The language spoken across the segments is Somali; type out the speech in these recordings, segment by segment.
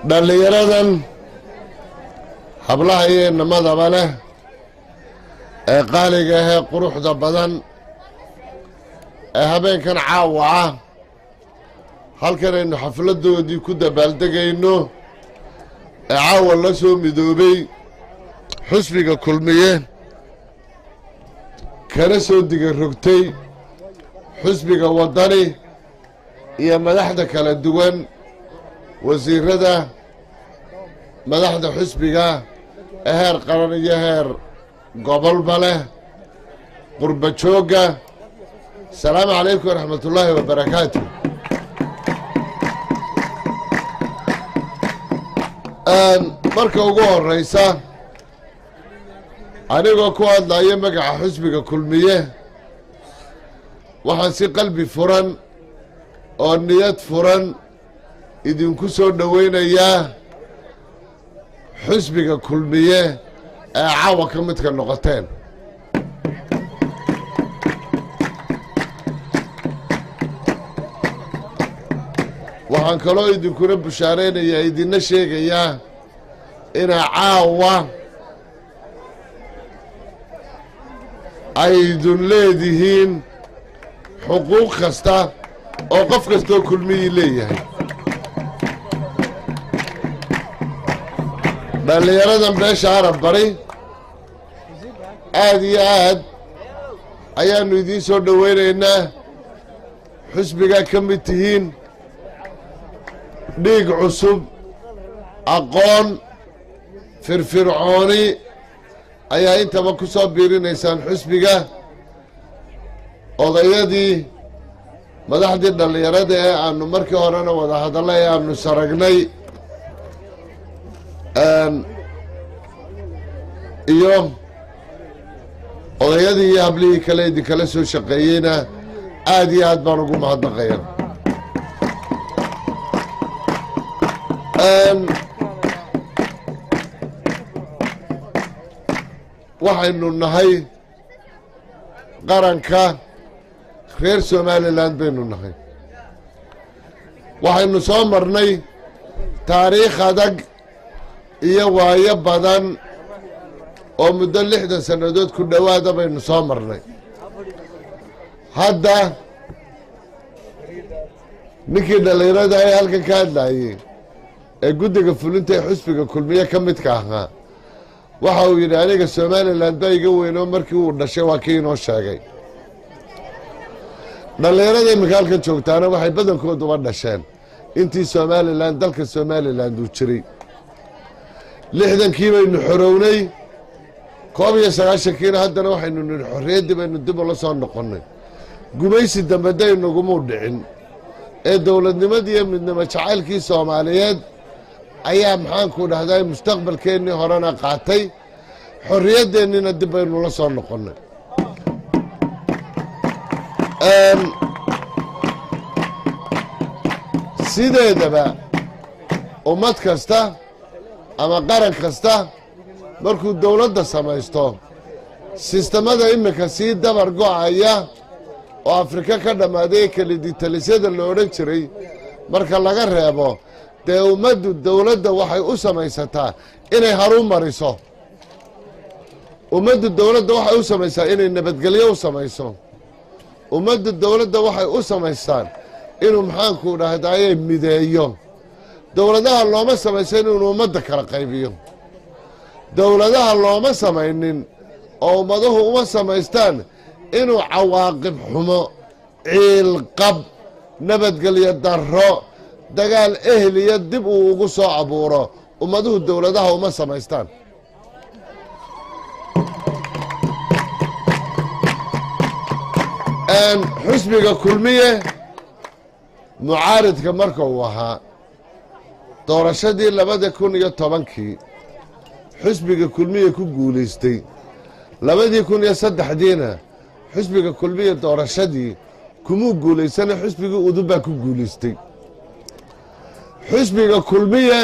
dhalinyaradan hablaha iyo namadaba leh ee qaaliga ah ee quruxda badan ee habeenkan caawa ah halkan aynu xafladoodii ku dabaaldegayno ee caawa la soo midoobay xusbiga kulmiye kana soo diga rogtay xusbiga wadani iyo madaxda kala duwan wasiirada madaxda xusbiga ee heer qaran iyo heer gobolba leh qurba jooga asalaamu calaykum waraxmatullaahi wabarakaatu marka ugu horeysa anigoo ku hadlayo magaca xusbiga kulmiye waxaan si qalbi furan oo niyad furan idinku soo dhoweynayaa xusbiga kulmiye ee caawa ka midka noqoteen waxaan kaloo idinkuna bushaaraynayaa idinna sheegayaa inaa caawa aydun leedihiin xuquuq kasta oo qof kastoo kulmiyii leeyahay dhallinyaradan beesha arab bari aad iyo aad ayaannu idiin soo dhoweynaynaa xusbigaa ka mid tihiin dhiig cusub aqoon firfircooni ayaa intaba ku soo biirinaysaan xusbiga odayadii madaxdii dhallinyarada ee aanu markii horena wada hadalla ee aanu saragnay iyo odayadii iyo hablihii kale idinkala soo shaqeeyeyna aad iyo aad baan ugu mahadnaqaya waxaynu nahay qaranka reer somalilan baynu nahay waxaynu soo marnay taariikh adag iyo waayo badan oo muddo 60 sannadood ku dhowaada baynu soo marnay hadda ninkii dhallinyarada ee halkan ka hadlaayey ee guddiga fulinta ee xusbiga kulmiye ka midka ahaa waxa uu yidhi aniga somalilan baa iga weynoo markii uu dhashay waa kii inoo sheegay dhallinyarada iminka halkan joogtaana waxay badankooduba dhasheen intii somalilan dalka somalilan uu jiray 60kii baynu xorownay 91kiina haddana waxaynu nihi xorriyaddii baynu dib ula soo noqonnay gumaysi dambe daynagumuu dhicin ee dowladnimadii iyo midnimo jacaylkii soomaaliyeed ayaa maxaanku dhahday mustaqbalkeennii horena qaatay xorriyaddeennina dib baynu la soo noqonnay sideedaba ummad kasta ama qaran kasta markuu dowladda samaysto sistamada iminka sii dabar go-aya oo afrika ka dhammaaday ee keliditalisyada la odhan jiray marka laga reebo dee ummaddu dowladda waxay u samaysataa inay haruu mariso ummaddu dowladda waxay u samaysaa inay nabadgelyo u samayso ummaddu dowladda waxay u samaystaan inuu maxaanku dhahdaye mideeyo dowladaha looma samaysan inuu ummadda kala qaybiyo dowladaha looma samaynin oo ummaduhu uma samaystaan inuu cawaaqib xumo ciilqab nabadgelyo darro dagaal ehliya dib uu ugu soo abuuro ummaduhu dowladaha uma samaystaan xusbiga kulmiye mucaaridka marka uu ahaa doorashadii 2010kii xusbiga kulmiye ku guulaystay 2003diina xusbiga kulmiye doorashadii kumuu guulaysana xusbigii udubbaa ku guulaystay xusbiga kulmiye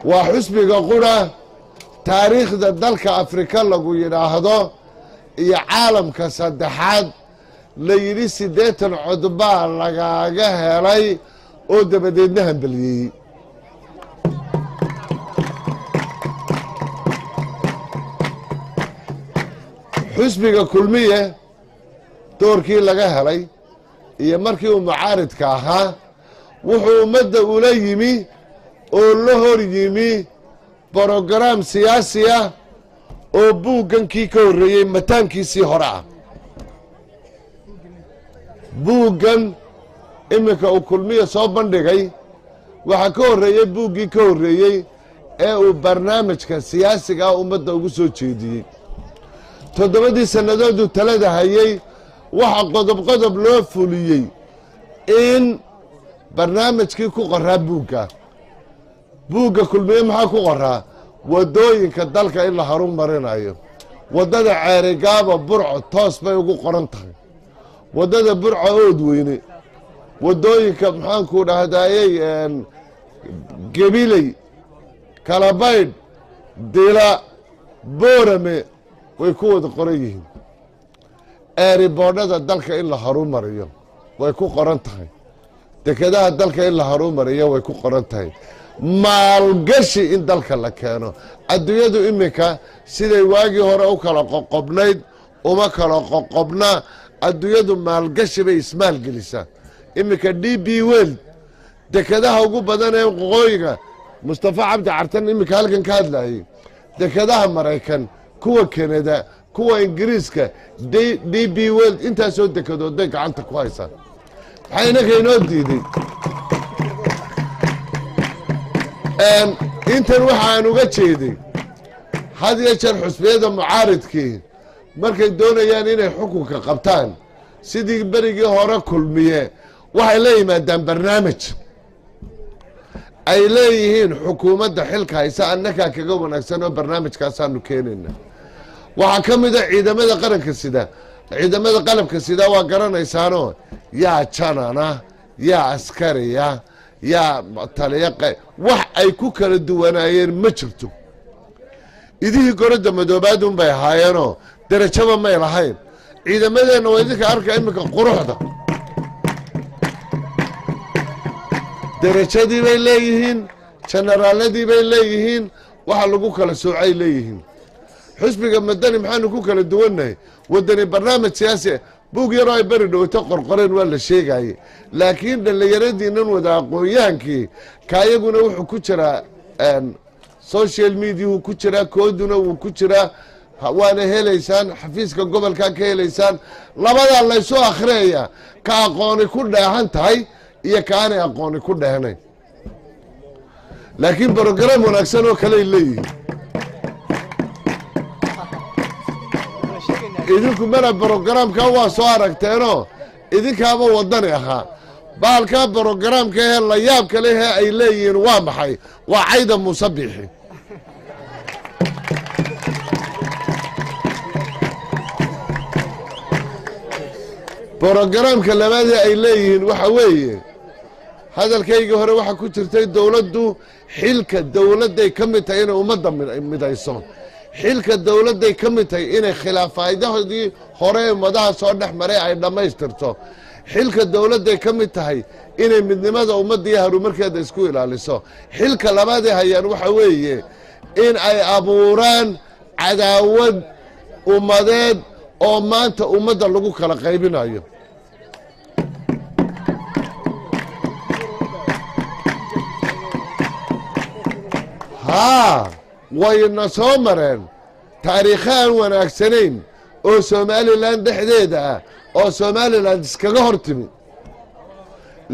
waa xusbiga qura taariikhda dalka afrika lagu yidhaahdo iyo caalamka saddexaad la yidhi 80 cod baa lagaaga helay oo dabadeedna hambeliyey xusbiga kulmiye doorkii laga helay iyo markii uu mucaaridka ahaa wuxuu ummadda ula yimi oo la hor yimi brogaraam siyaasi ah oo buuggankii ka horreeyey mataankiisii hore ah buuggan iminka uu kulmiye soo bandhigay waxaa ka horreeyey buuggii ka horreeyey ee uu barnaamijka siyaasiga ah ummadda ugu soo jeediyey 7 sannadooduu talada hayey waxa qodob qodob loo fuliyey in barnaamijkii ku qoraa buugga kulmiye maxaa ku qoraa waddooyinka dalka in la horumarinayo waddada ceerigaaba burco toos bay ugu qoran tahay waddada burco oodweyne waddooyinka maxaanku dhahdayey gebiley kalabaydh dila boorame way ku wada qoran yihiin eeriboodhada dalka in la horumariyo way ku qoran tahay dekedaha dalka in la horumariyo way ku qoran tahay maalgashi in dalka la keeno adduunyadu iminka siday waagii hore u kala qoqobnayd uma kala qoqobna adduunyadu maalgashi bay ismaalgelisaa iminka DB World dekedaha ugu badan ee qoqooyiga mustafa cabdi cartan iminka halkan ka hadlayay dekedaha maraykan kuwa kanada kuwa ingiriiska DB World intaasoo dekedooday gacanta ku haysaan maxaa inaga inoo diiday intan waxaan uga jeeday had iyo jeer xusbiyada mucaaridkii markay doonayaan inay xukunka qabtaan sidii berigii hore kulmiye waxay la yimaadaan barnaamij ay leeyihiin xukuumadda xilka haysa annagaa kaga wanaagsan oo barnaamijkaasaanu keenayna waxaa ka mid a ciidamada qaranka sida ciidamada qalabka sida waa garanaysaanoo yaa janana yaa askariya yaa taliya wax ay ku kala duwanaayeen ma jirto idihii gorodda madoobaad unbay ahaayeenoo derajaba may lahayn ciidamadeenna waa idinka arka iminka quruxda derajadii bay leeyihiin jenaraaladii bay leeyihiin waxa lagu kala soocay leeyihiin xusbiga madani maxaanu ku kala duwannahay waddani barnaamij siyaasi buug yaroo ay beri dhowto qorqoreen waa la sheegaye laakiin dhallinyaradiinan wada aqoon-yahankii kaayaguna wuxuu ku jiraa social mediahu ku jiraa kooduna wuu ku jiraa waana helaysaan xafiiska gobolkaa ka helaysaan labadaa laysu akhriyaya ka aqooni ku dheehan tahay iyo kaanay aqooni ku dheehnayn laakiin brograam wanaagsan oo kaley leeyihiin idinku mala brogaraamka waa soo aragteenoo idinkaaba waddani ahaa baalkaa brogaraamka ahee la yaab kalehee ay leeyihiin waa maxay waa cayda muuse biixi brogaraamka labaadee ay leeyihiin waxa weeye hadalkaygii hore waxaa ku jirtay dowladdu xilka dowladday ka mid tahay inay ummadda midayso xilka dowladday ka mid tahay inay khilaafaadahoodii hore ee ummadaha soo dhex maray ay dhammaystirto xilka dowladday ka mid tahay inay midnimada ummadda iyo horumarkeeda isku ilaaliso xilka labaadee hayaan waxa weeye in ay abuuraan cadaawad ummadeed oo maanta ummadda lagu kala qaybinayo haa wayna soo mareen taariikha aan wanaagsanayn oo somalilan dhexdeeda ah oo somalilan iskaga hor timi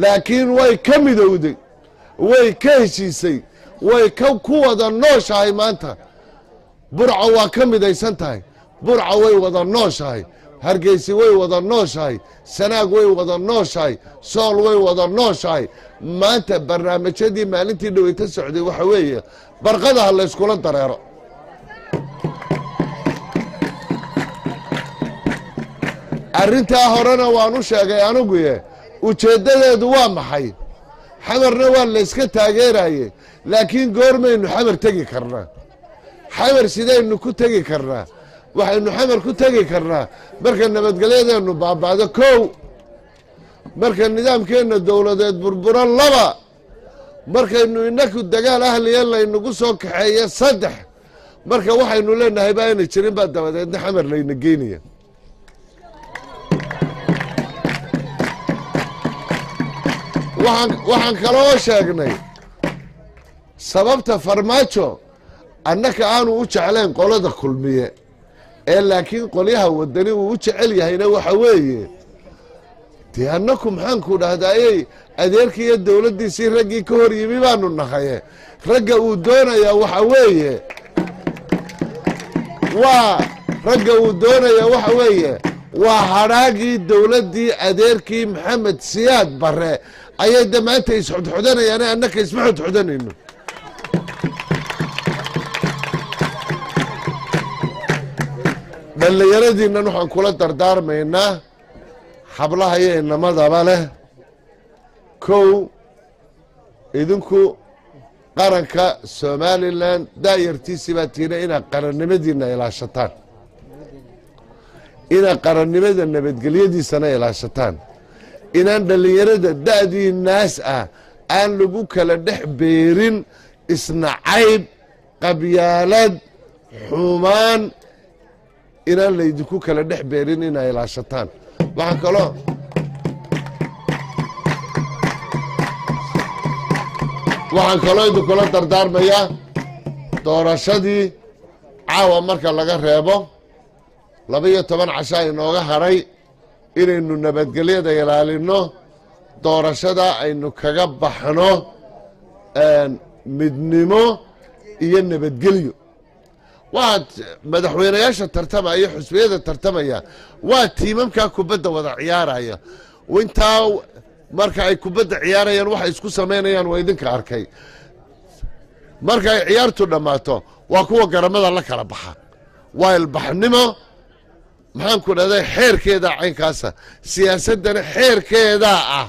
laakiin way ka midowday way ka heshiisay way ku wada nooshahay maanta burco waa ka midaysan tahay burco way wada nooshahay hargeysi way wada nooshahay sanaag way wada nooshahay sool way wada nooshahay maanta barnaamijyadii maalintii dhaweyta socday waxa weeye barqadaha layskula dareero arrintaa horena waan u sheegay aniguye ujeeddadeedu waa maxay xamarna waa layska taageeraye laakiin goormaynu xamar tegi karnaa xamar sidaynu ku tegi karnaa waxaynu xamar ku tegi karnaa marka nabadgelyadeennu baaba'do kow marka nidaamkeenna dowladeed burburan laba markaynu inaku dagaal ahliya laynagu soo kaxeeyo saddex marka waxaynu leenahay baa inay jirin baa dabadeedna xamar layna geynaya waxaan kaloo sheegnay sababta farmaajo annaka aanu u jeclayn qolada kulmiye ee laakiin qolyaha wadani uu u jecel yahayna waxa weeye dee annaku maxaanku dhahdaayey adeerkii iyo dowladdiisii raggii ka hor yimi baanu nahaye ragga uu doonayaa waxa weeye waa hadhaagii dowladdii adeerkii maxamed siyaad barre ayay de maanta isxudxudanayaane annaka isma xudxudanayno dhallinyaradiinnan waxaan kula dardaarmaynaa hablaha iyo inamadaba leh kow idinku qaranka somalilan daayartiisii baa tiina inaad qarannimadiina ilaashataan inaad qarannimada nabadgelyadiisana ilaashataan inaan dhallinyarada da'dii naas ah aan lagu kala dhex beerin isnacayb qabyaalad xumaan inaan laydinku kala dhex beerin inaa ilaashataan waxaan kaloo idinkula dardaarmayaa doorashadii caawa marka laga reebo 12 cashaa inooga haray inaynu nabadgelyada ilaalino doorashada aynu kaga baxno midnimo iyo nabadgelyo waad madaxweynayaasha tartamaya xusbiyada tartamaya waa tiimamkaa kubadda wada ciyaaraya intaa marka ay kubadda ciyaarayaan waxay isku samaynayaan waa idinka arkay marka ay ciyaartu dhammaato waa kuwa garamada la kala baxa waa ilbaxnimo maxaanku dhahday xeerkeeda caynkaasa siyaasaddana xeerkeedaa ah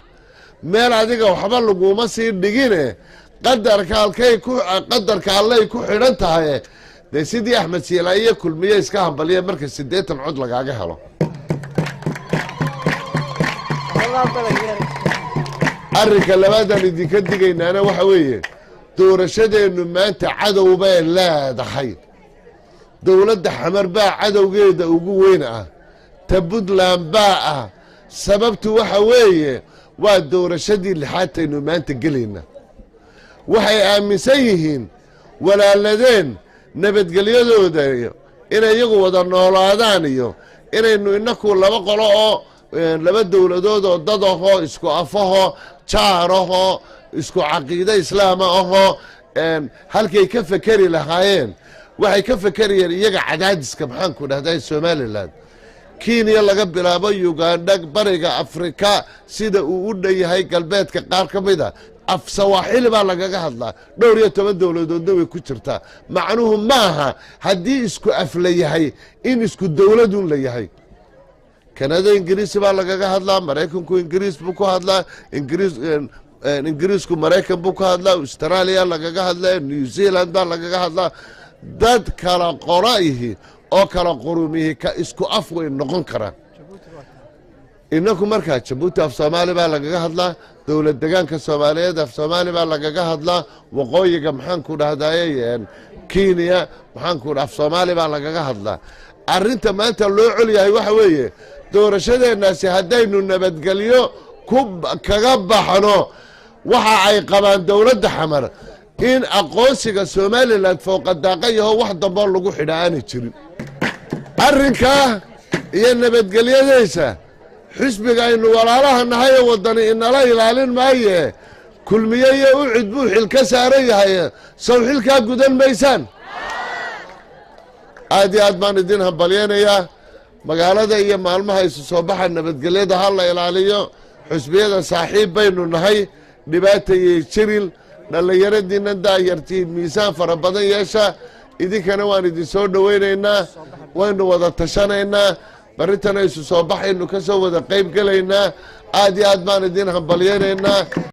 meel adiga waxba laguma sii dhigine qadarka allay ku xidhan tahay dee sidii axmed siilaaye kulmiye iska hambaliya marka 80 cod lagaaga helo arrinka labaadaan idinka digaynaana waxa weeye doorashadeennu maanta cadow bay leedahay dowladda xamar baa cadowgeeda ugu weyn ah ta puntland baa ah sababtu waxa weeye waa doorashadii lixaadtaynu maanta gelayna waxay aaminsan yihiin walaaladeen nabadgelyadooda iyo inay iyagu wada noolaadaan iyo inaynu inaku laba qolo oo laba dowladood oo dad ahoo isku afahoo jaarahoo isku caqiide islaama ahoo halkay ka fekeri lahaayeen waxay ka fekerayeen iyaga cadaadiska maxaanku dhahday somalilan kenya laga bilaabo uganda bariga afrika sida uu u dhan yahay galbeedka qaar ka mida af sawaaxili baa lagaga hadlaa 12 dowladoodna way ku jirtaa macnuhu maaha haddii isku af la yahay in isku dowladun la yahay kanada ingiriisi baa lagaga hadlaa maraykanku ingiriis buu ku hadlaa ingiriisku maraykan buu ka hadlaa australia lagaga hadlaa new zealand baa lagaga hadlaa dad kala qoraihi oo kala qurumihi ka isku af way noqon karaan inaku markaa jabuuti af soomaali baa lagaga hadlaa dowlad degaanka soomaaliyeed af soomaali baa lagaga hadlaa waqooyiga maxaanku dhahdaye kenya maxaanku af soomaali baa lagaga hadlaa arrinta maanta loo colyahay waxa weeye doorashadeennaasi haddaynu nabadgelyo kaga baxno waxa ay qabaan dowladda xamar in aqoonsiga somalilan fowqadaaqa yaho wax damboo lagu xidha aanay jirin arrinkaa iyo nabadgelyadaysa xisbiga aynu walaalaha nahay ee waddani inala ilaalin maaye kulmiye iyo u cid buu xil ka saaran yahay sow xilkaa gudan maysaan aad iyo aad baan idin hambalyeynayaa magaalada iyo maalmaha isu soo baxa nabadgelyada ha la ilaaliyo xusbiyada saaxiib baynu nahay dhibaatayay jirin dhallinyaradiinna daayartiin miisaan fara badan yeesha idinkana waan idin soo dhowaynaynaa waynu wada tashanaynaa barritana isu soo baxaynu ka soo wada qayb gelaynaa aad iyo aad baan idin hambalyeynaynaa